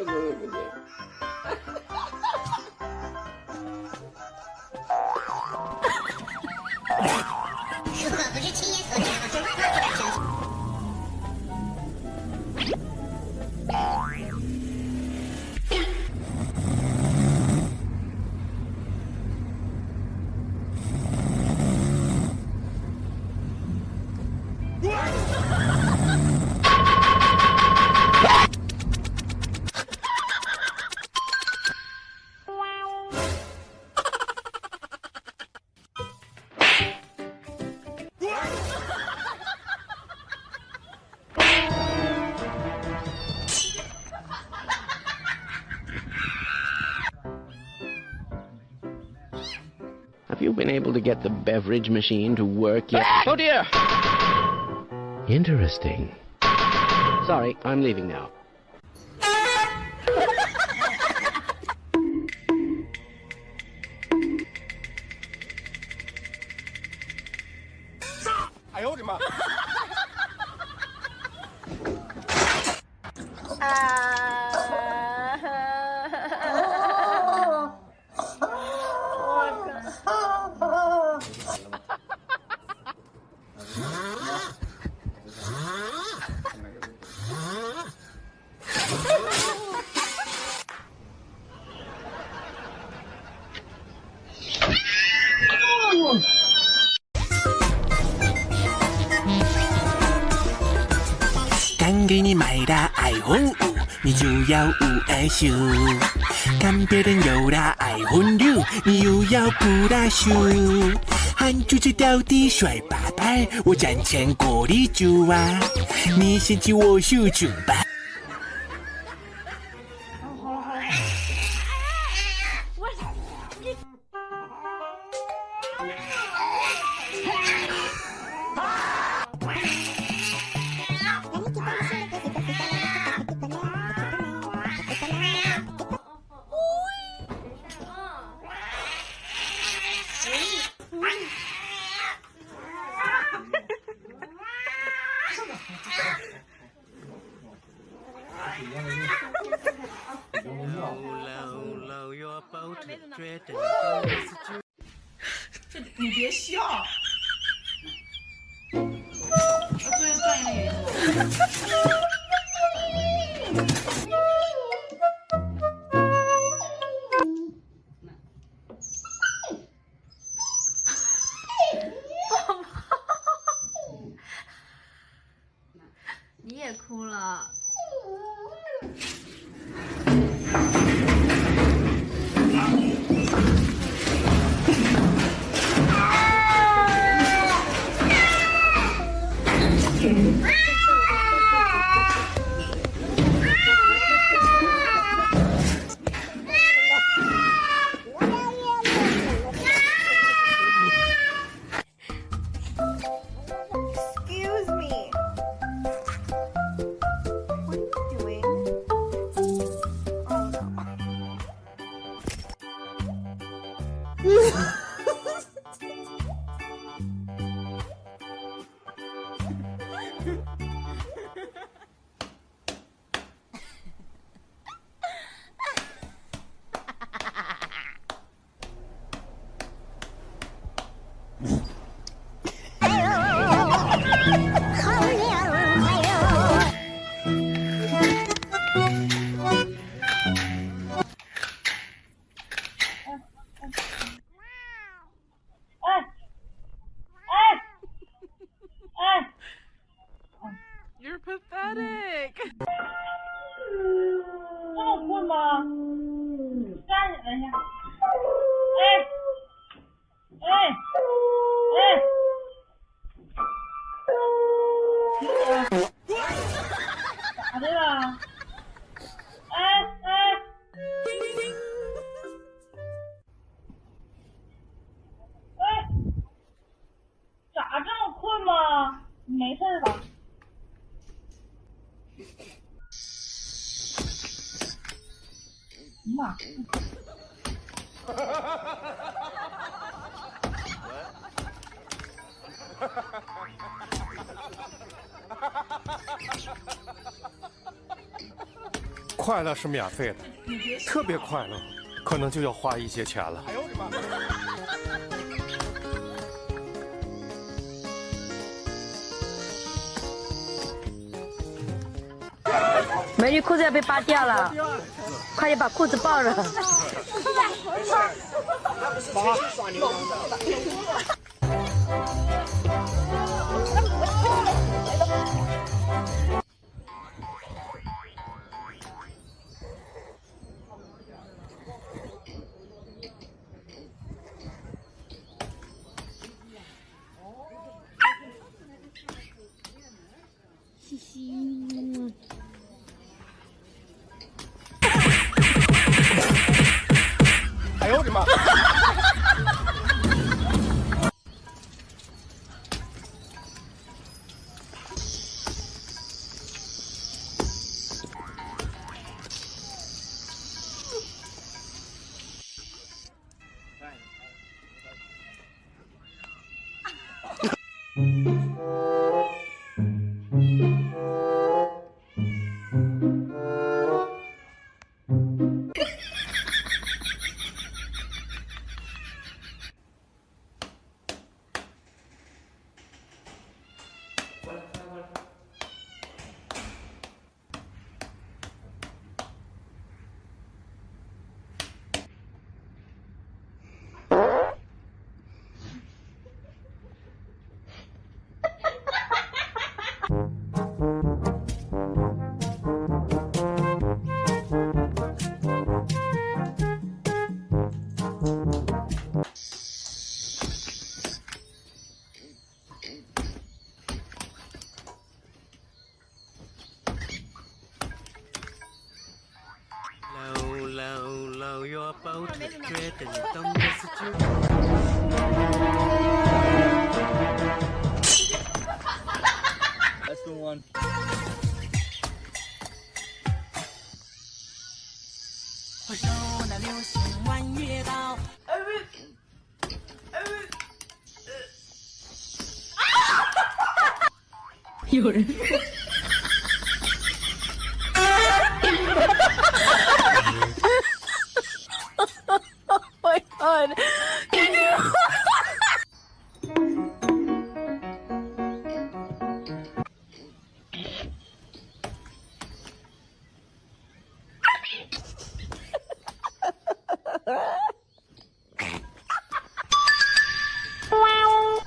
如果不是亲眼所见，我是万万不敢相信。Have you been able to get the beverage machine to work yet? Oh dear! Interesting. Sorry, I'm leaving now. 哎呦我的妈！刚给你买的 iPhone 5，你就要5爱修；看别人有的 iPhone 6，你又要不大修。韩主这到底帅八百，我赚钱过得久啊！你嫌弃我秀穷吧？你别笑，我作为专业演员。你也哭了。You're pathetic. 这么困吗？站起来去！咋的了？咋这么困吗？你没事吧？妈！快乐是免费的，特别快乐，可能就要花一些钱了。哎呦我的妈！美女裤子要被扒掉了，快点把裤子抱着。哎呦我的妈！搂your boat， 觉得你懂的是就。That's the one。回首那流星弯月刀。有人。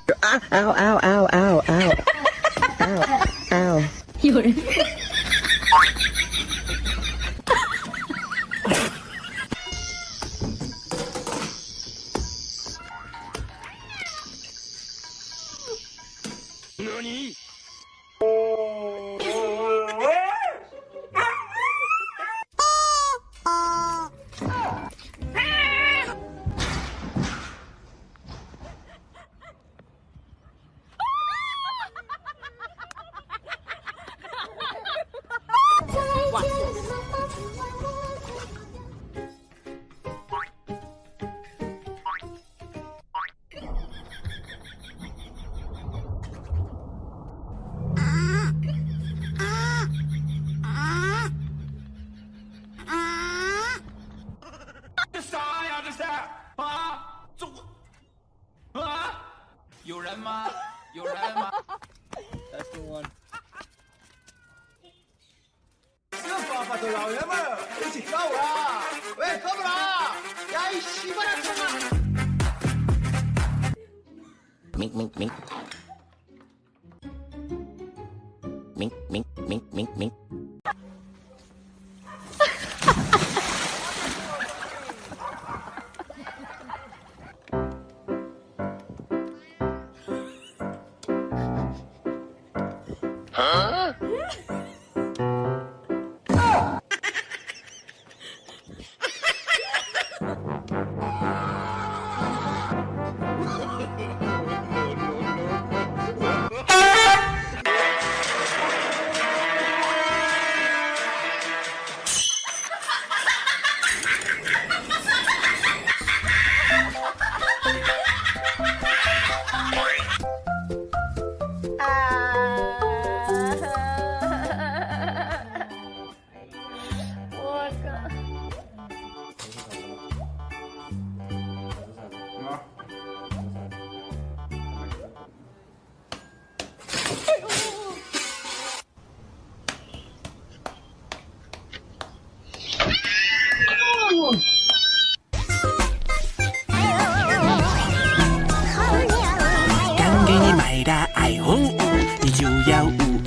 God. Ow, ow, ow, ow, ow. Ow, ow. 有人。何？啥呀这是啊？这啊？有人吗？有人吗？That's the one。这爸爸的老爷们儿一起跳舞啦！喂，跳不啦？呀，一起过来跳啊！明。啊！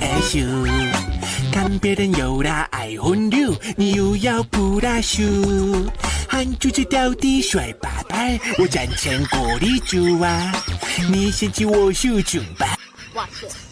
爱秀。看别人有了爱混溜，你又要不拉秀。喊主角到底帅八百，我赞成锅里煮啊。你嫌弃我秀穷吧？哇塞！